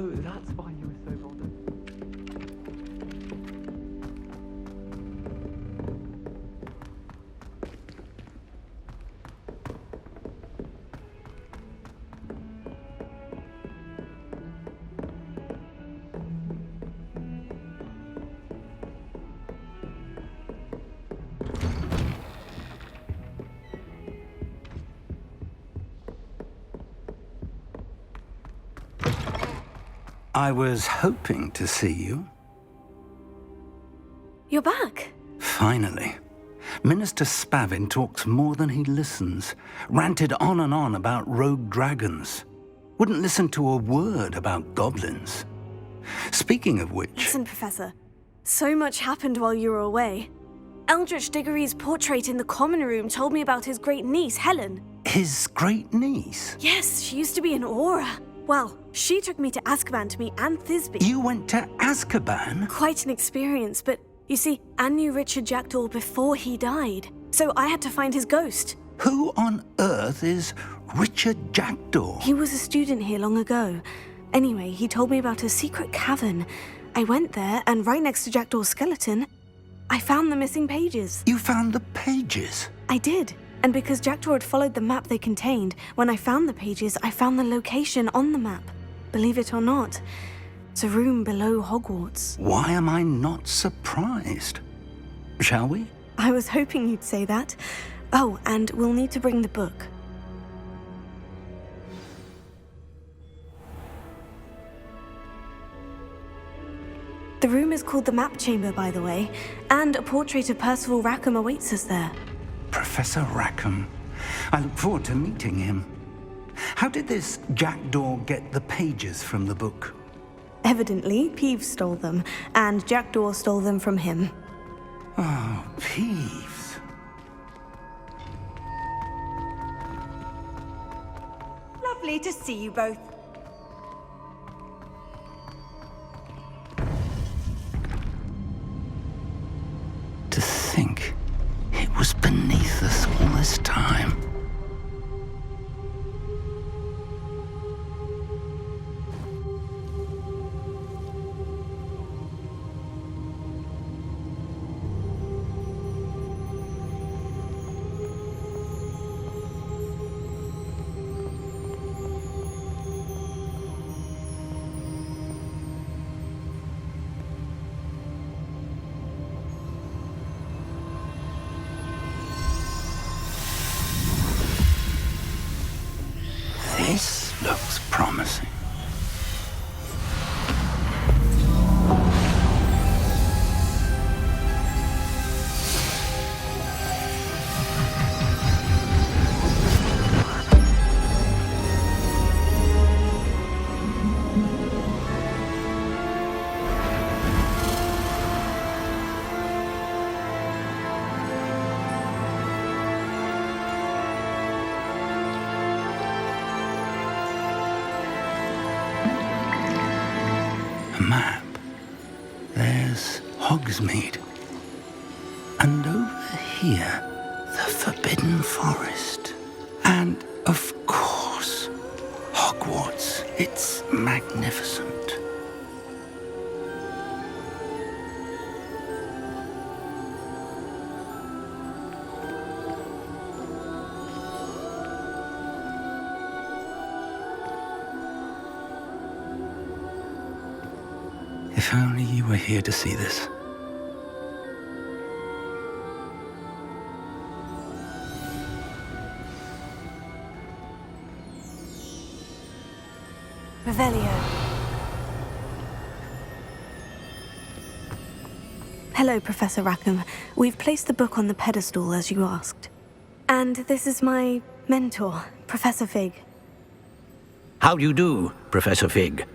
Oh, that's why you were so bothered. I was hoping to see you. You're back. Finally. Minister Spavin talks more than he listens. Ranted on and on about rogue dragons. Wouldn't listen to a word about goblins. Speaking of which... Listen, Professor. So much happened while you were away. Eldritch Diggory's portrait in the common room told me about his great niece, Helen. His great niece? Yes, she used to be an aura. Well, she took me to Azkaban to meet Anne Thisbe. You went to Azkaban? Quite an experience, but you see, Anne knew Richard Jackdaw before he died, so I had to find his ghost. Who on earth is Richard Jackdaw? He was a student here long ago. Anyway, he told me about a secret cavern. I went there, and right next to Jackdaw's skeleton, I found the missing pages. You found the pages? I did. And because Jackdaw had followed the map they contained, when I found the pages, I found the location on the map. Believe it or not, it's a room below Hogwarts. Why am I not surprised? Shall we? I was hoping you'd say that. Oh, and we'll need to bring the book. The room is called the Map Chamber, by the way, and a portrait of Percival Rackham awaits us there. Professor Rackham. I look forward to meeting him. How did this Jackdaw get the pages from the book? Evidently, Peeves stole them, and Jackdaw stole them from him. Oh, Peeves. Lovely to see you both. To think it was beneath us all this time. This looks promising. Map. There's Hogsmeade. And over here, the Forbidden Forest. And, of course, Hogwarts. It's magnificent. If only you were here to see this. Revelio. Hello, Professor Rackham. We've placed the book on the pedestal, as you asked. And this is my mentor, Professor Fig. How do you do, Professor Fig?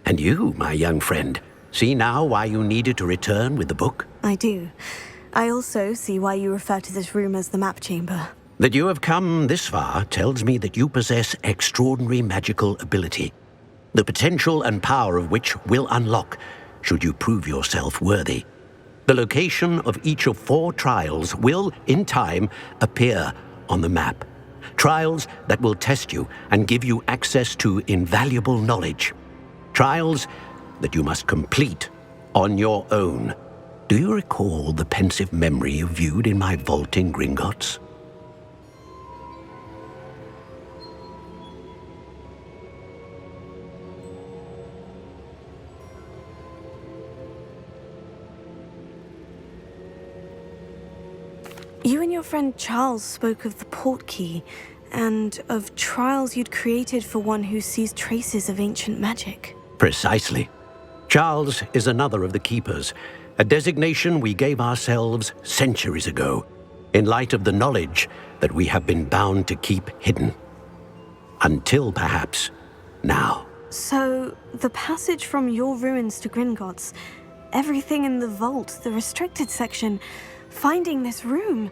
And you, my young friend, see now why you needed to return with the book? I do. I also see why you refer to this room as the Map Chamber. That you have come this far tells me that you possess extraordinary magical ability, the potential and power of which will unlock should you prove yourself worthy. The location of each of 4 trials will, in time, appear on the map. Trials that will test you and give you access to invaluable knowledge. Trials that you must complete on your own. Do you recall the pensive memory you viewed in my vault in Gringotts? You and your friend Charles spoke of the portkey, and of trials you'd created for one who sees traces of ancient magic. Precisely. Charles is another of the keepers, a designation we gave ourselves centuries ago, in light of the knowledge that we have been bound to keep hidden. Until perhaps now. So, the passage from your ruins to Gringotts, everything in the vault, the restricted section, finding this room,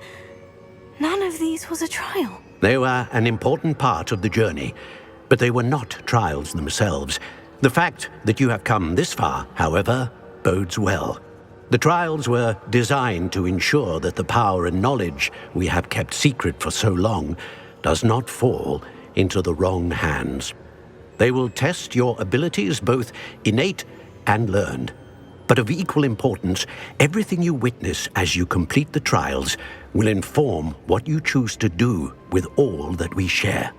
none of these was a trial. They were an important part of the journey, but they were not trials themselves. The fact that you have come this far, however, bodes well. The trials were designed to ensure that the power and knowledge we have kept secret for so long does not fall into the wrong hands. They will test your abilities, both innate and learned. But of equal importance, everything you witness as you complete the trials will inform what you choose to do with all that we share.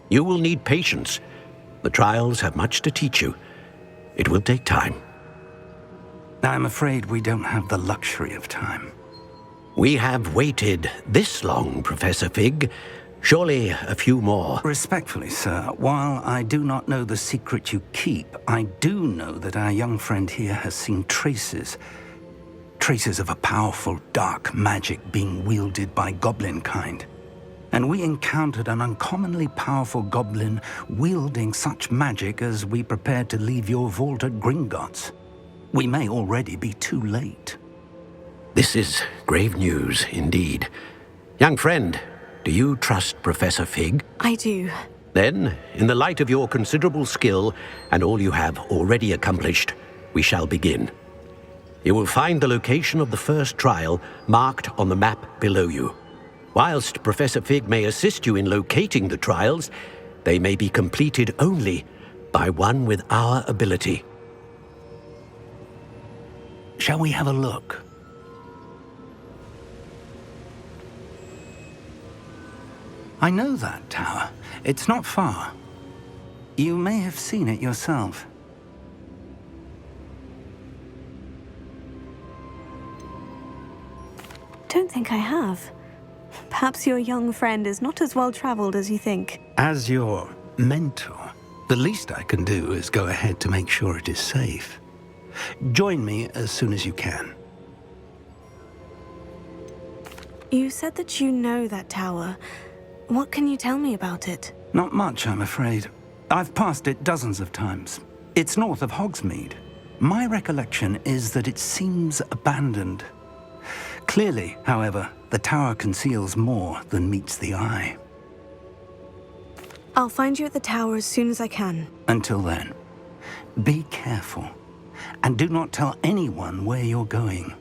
You will need patience. The trials have much to teach you. It will take time. I'm afraid we don't have the luxury of time. We have waited this long, Professor Fig. Surely a few more. Respectfully, sir, while I do not know the secret you keep, I do know that our young friend here has seen traces of a powerful dark magic being wielded by goblin kind. And we encountered an uncommonly powerful goblin wielding such magic as we prepared to leave your vault at Gringotts. We may already be too late. This is grave news indeed. Young friend, do you trust Professor Fig? I do. Then, in the light of your considerable skill and all you have already accomplished, we shall begin. You will find the location of the first trial marked on the map below you. Whilst Professor Fig may assist you in locating the trials, they may be completed only by one with our ability. Shall we have a look? I know that tower. It's not far. You may have seen it yourself. Don't think I have. Perhaps your young friend is not as well-traveled as you think. As your mentor, the least I can do is go ahead to make sure it is safe. Join me as soon as you can. You said that you know that tower. What can you tell me about it? Not much, I'm afraid. I've passed it dozens of times. It's north of Hogsmeade. My recollection is that it seems abandoned. Clearly, however, the tower conceals more than meets the eye. I'll find you at the tower as soon as I can. Until then, be careful, and do not tell anyone where you're going.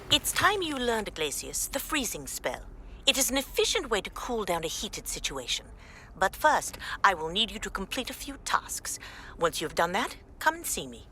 It's time you learned, Glacius, the freezing spell. It is an efficient way to cool down a heated situation. But first, I will need you to complete a few tasks. Once you've done that, come and see me.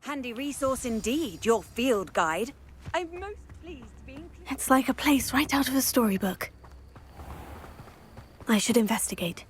Handy resource indeed, your field guide. I'm most pleased being... It's like a place right out of a storybook. I should investigate.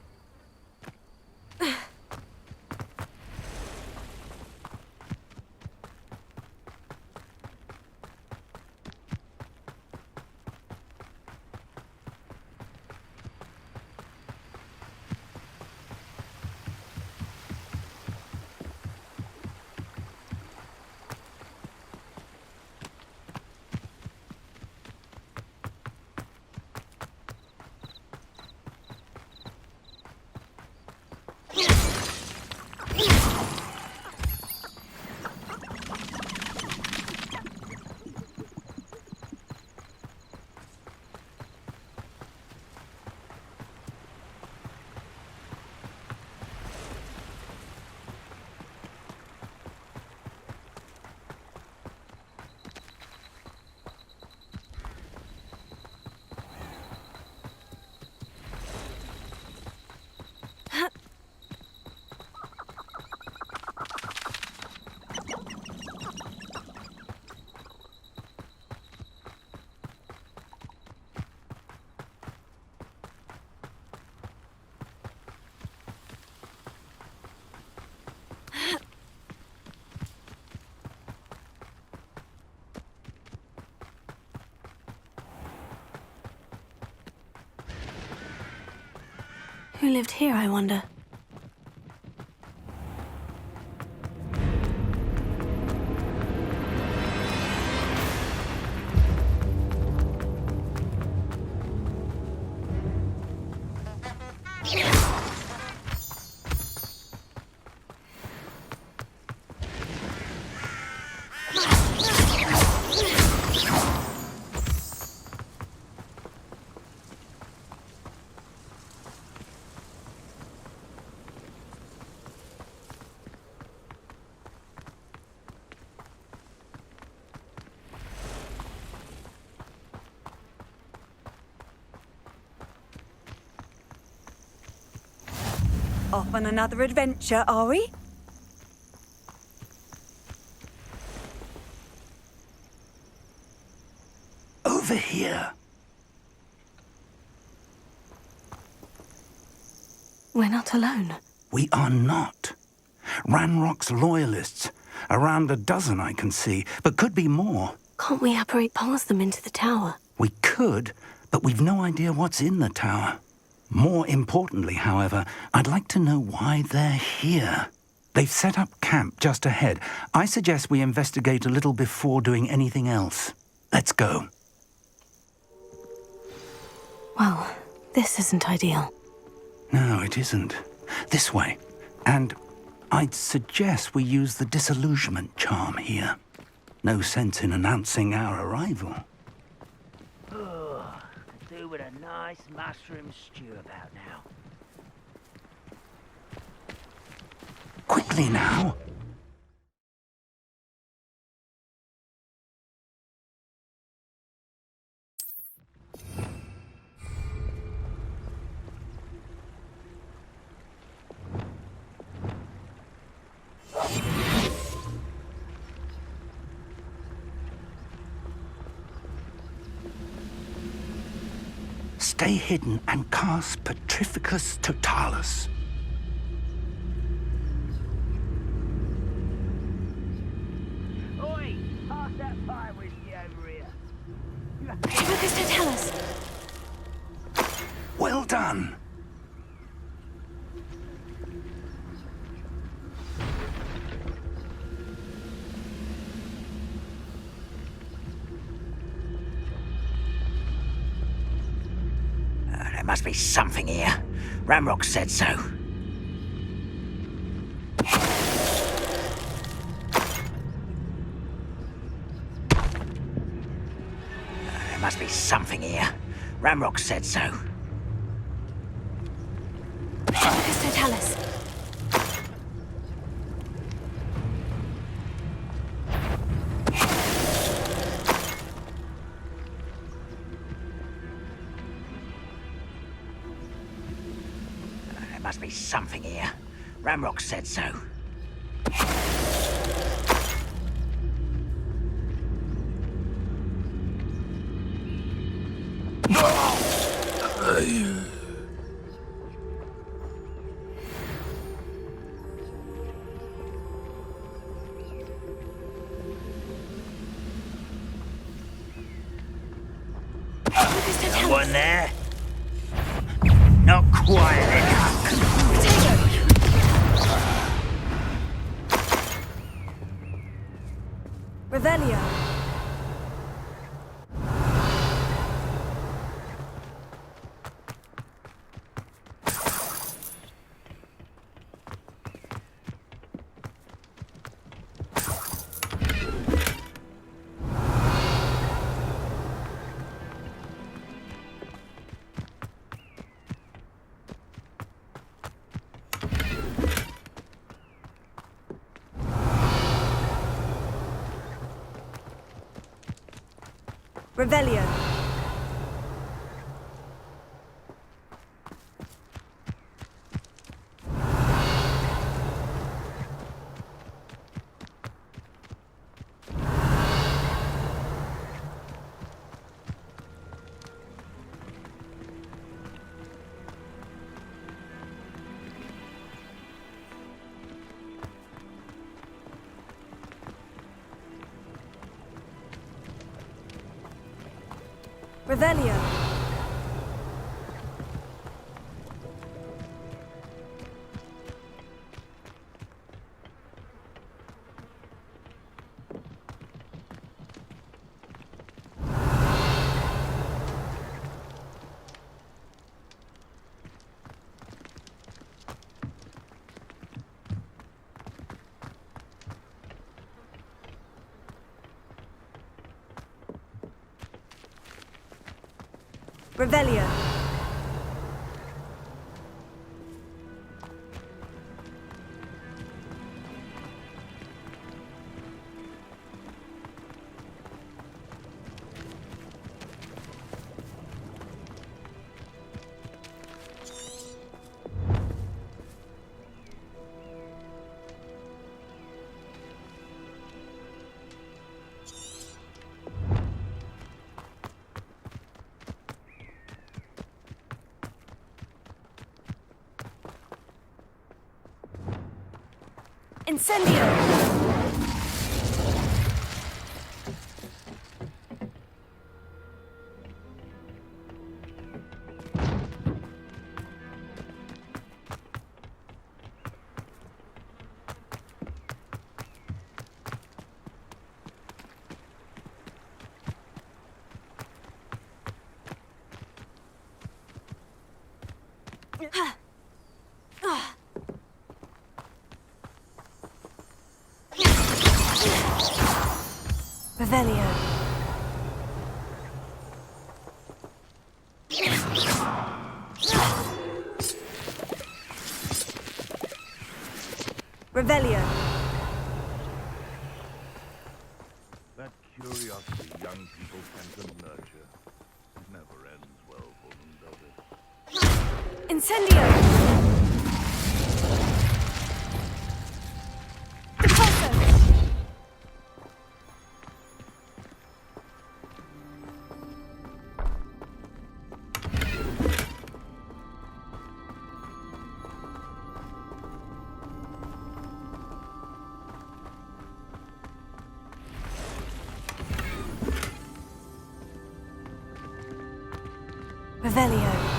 Who lived here, I wonder? Off on another adventure, are we? Over here. We're not alone. We are not. Ranrock's loyalists. Around a dozen I can see, but could be more. Can't we apparate past them into the tower? We could, but we've no idea what's in the tower. More importantly, however, I'd like to know why they're here. They've set up camp just ahead. I suggest we investigate a little before doing anything else. Let's go. Well, this isn't ideal. No, it isn't. This way. And I'd suggest we use the disillusionment charm here. No sense in announcing our arrival. Do with a nice mushroom stew about now. Quickly now. Stay hidden and cast Petrificus Totalis. Oi! Pass that fire whiskey over here. Petrificus Totalis. Well done. There must be something here. Ramrock said so. There must be something here. Ramrock said so. Petrificus Totalis. There must be something here. Ramrock said so. Anyone there? Not quiet enough. Revelio. Revelio. Revelio. Revelio. Incendio! Revelio. Revelio. That curiosity young people tend to nurture never ends well for them, does it? Incendio! Repulsor! Revelio.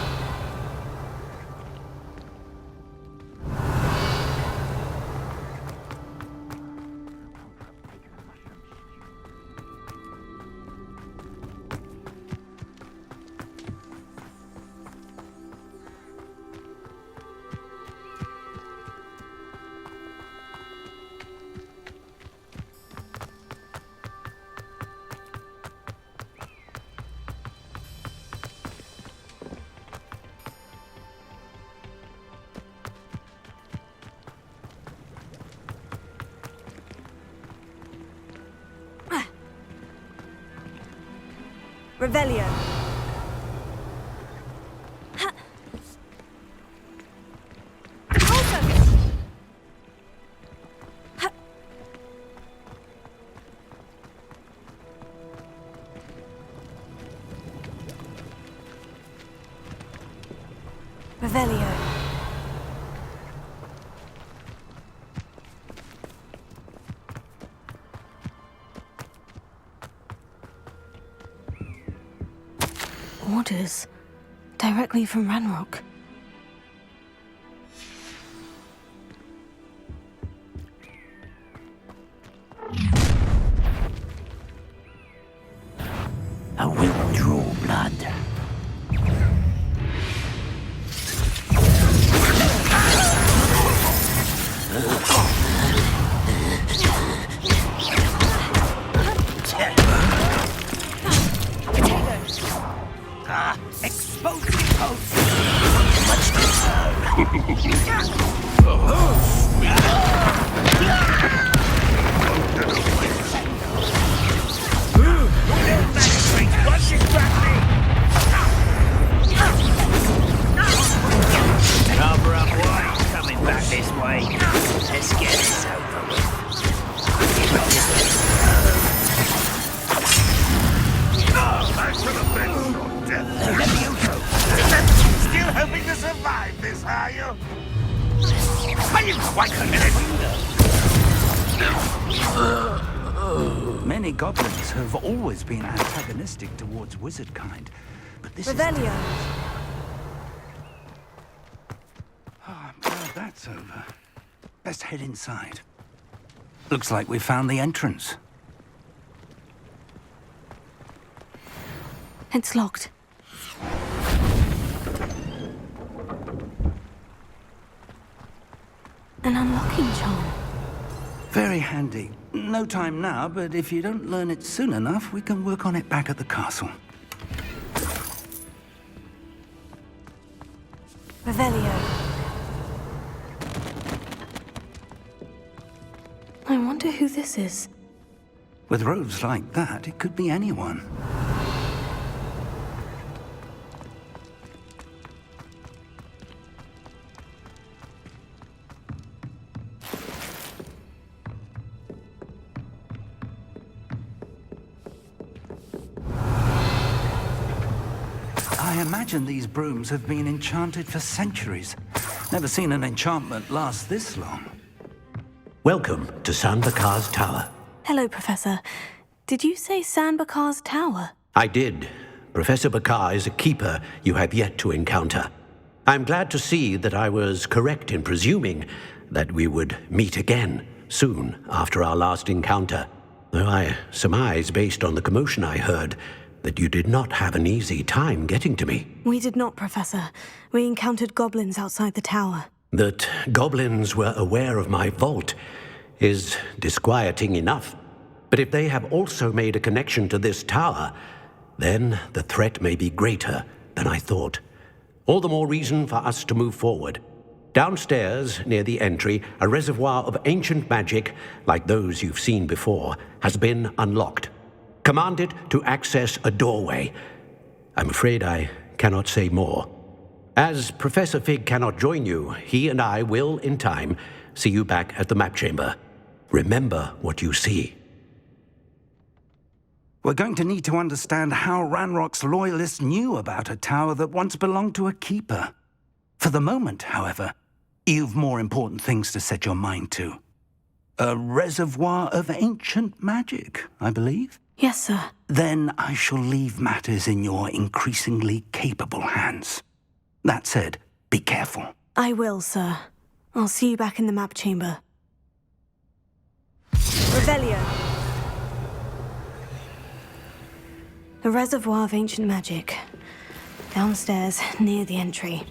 Revelio. Revelio. Orders. Directly from Ranrock. I will draw blood. Exposing post. Much What's exactly? Cover up white coming back this way. Let's get this over with. I should have been your death. Still hoping to survive this, are you? Are you quite a minute? Many goblins have always been antagonistic towards wizard kind, but this Revelio. Well, that's over. Best head inside. Looks like we found the entrance. It's locked. An unlocking charm. Very handy. No time now, but if you don't learn it soon enough, we can work on it back at the castle. Revelio. I wonder who this is. With robes like that, it could be anyone. I imagine these brooms have been enchanted for centuries. Never seen an enchantment last this long. Welcome to San Bakar's tower. Hello, Professor. Did you say San Bakar's tower? I did. Professor Bakar is a keeper you have yet to encounter. I'm glad to see that I was correct in presuming that we would meet again soon after our last encounter. Though I surmise, based on the commotion I heard, that you did not have an easy time getting to me. We did not, Professor. We encountered goblins outside the tower. That goblins were aware of my vault is disquieting enough. But if they have also made a connection to this tower, then the threat may be greater than I thought. All the more reason for us to move forward. Downstairs, near the entry, a reservoir of ancient magic, like those you've seen before, has been unlocked. Command it to access a doorway. I'm afraid I cannot say more. As Professor Fig cannot join you, he and I will, in time, see you back at the map chamber. Remember what you see. We're going to need to understand how Ranrock's loyalists knew about a tower that once belonged to a keeper. For the moment, however, you've more important things to set your mind to. A reservoir of ancient magic, I believe? Yes, sir. Then I shall leave matters in your increasingly capable hands. That said, be careful. I will, sir. I'll see you back in the map chamber. Revelio. A reservoir of ancient magic. Downstairs, near the entry.